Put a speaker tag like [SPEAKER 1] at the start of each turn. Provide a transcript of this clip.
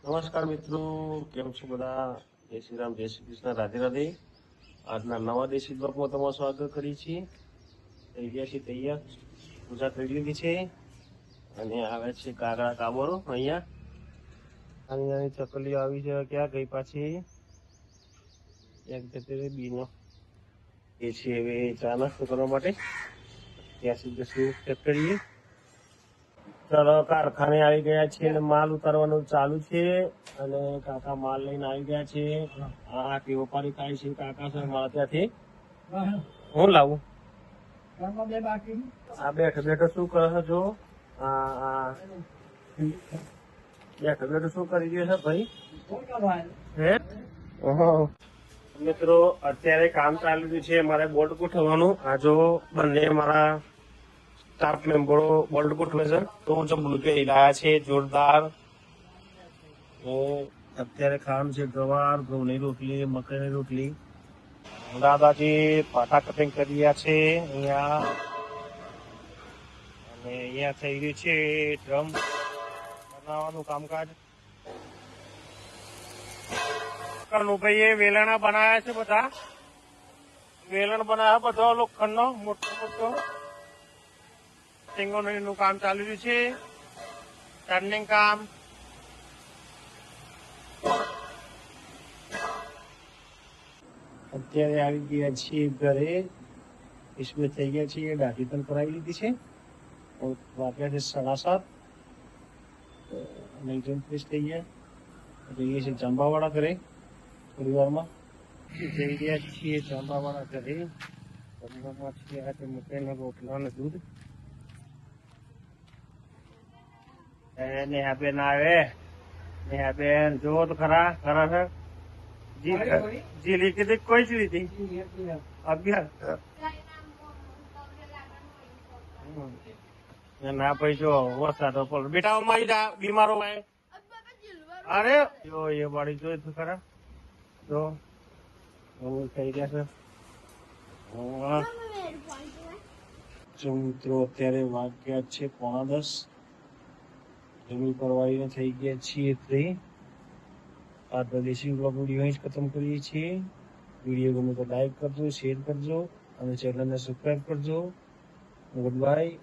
[SPEAKER 1] નમસ્કાર મિત્રો, કેમ છો બધા? જય શ્રી રામ, જય શ્રી કૃષ્ણ, રાધે રાધે. આજના નવા દેશી બ્લોગમાં તમારું સ્વાગત કરીએ છીએ. થઈ ગયા છીએ તૈયાર, પૂજા કરી લીધી છે અને આવે છે કાગડા કાબરો. અહીંયા નાની નાની ચકલીઓ આવી છે. ક્યાં ગઈ પાછી? એક જતી બીનો એ છે હવે ચા નાસ્તો કરવા માટે. ત્યાં સુધી શું ચેક કરીએ. ચાલો, કારખાને આવી ગયા છે અને માલ ઉતારવાનું ચાલુ છે અને કાકા માલ લઈને આવી ગયા છે. આ ટેવો પાડી ખાય છે કાકા છે મારા ત્યાંથી. હું લાવું આ બેઠો બેઠો શું કરો છો? બેઠો બેઠો શું કરી રહ્યો છે ભાઈ? હે મિત્રો, અત્યારે કામ ચાલી રહ્યું છે મારે બોલ્ટ ગોઠવવાનું. આ જો બંને મારા સ્ટાફ મેમ્બરો બોલ્ટ ગોઠવે છે તો હું જમલું પહેરી રહ્યા છે જોરદાર. અત્યારે ખાવાનું છે ગવાર, ઘઉંની રોટલી, મકાઈની રોટલી. દાદાજી પાટા કટિંગ કરી રહ્યા છે અહીંયા. અને અહીંયા થઈ રહ્યું છે ડ્રમ બનાવવાનું કામકાજ. કનુભાઈએ વેલણા બનાવ્યા છે, બધા વેલણ બનાવ્યા, બધો લોખંડનો મોટો મોટો. નું કામ ચાલી રહ્યું છે, ટર્નિંગ કામ. અત્યારે આવી ગયા છીએ ઘરે. इसमें થઈ ગયા છીએ, દાઢી પણ કરાવી લીધી છે. વાગ્યા છે 7:30. અને ફ્રેશ થઈ ગયા. જઈએ છીએ જાંબાવાળા ઘરે. પરિવારમાં જઈ રહ્યા છીએ જાંબાવાળા ઘરે. જમવામાં છીએ આજે મકાઈના રોટલા અને દૂધ. નેહાબેન આવે. નેહાબેન જોવો તો ખરા છે. જી લીધી હતી, કોઈ જ લીધી ના ભાઈ જો વરસાદ બેટા અમારી બીમારો અરે જો એ વાળી જોઈ તો ખરા જો થઈ ગયા છે. મિત્રો અત્યારે વાગ્યા છે 9:45. જમીન પરવાળીને થઈ ગયા છીએ ફ્રી. આજનો દેશી બ્લોગ વિડીયો અહીં જ ખતમ કરીએ છીએ. વિડીયો ગમે તો લાઈક કરજો, શેર કરજો અને ચેનલને સબસ્ક્રાઈબ કરજો. Good bye.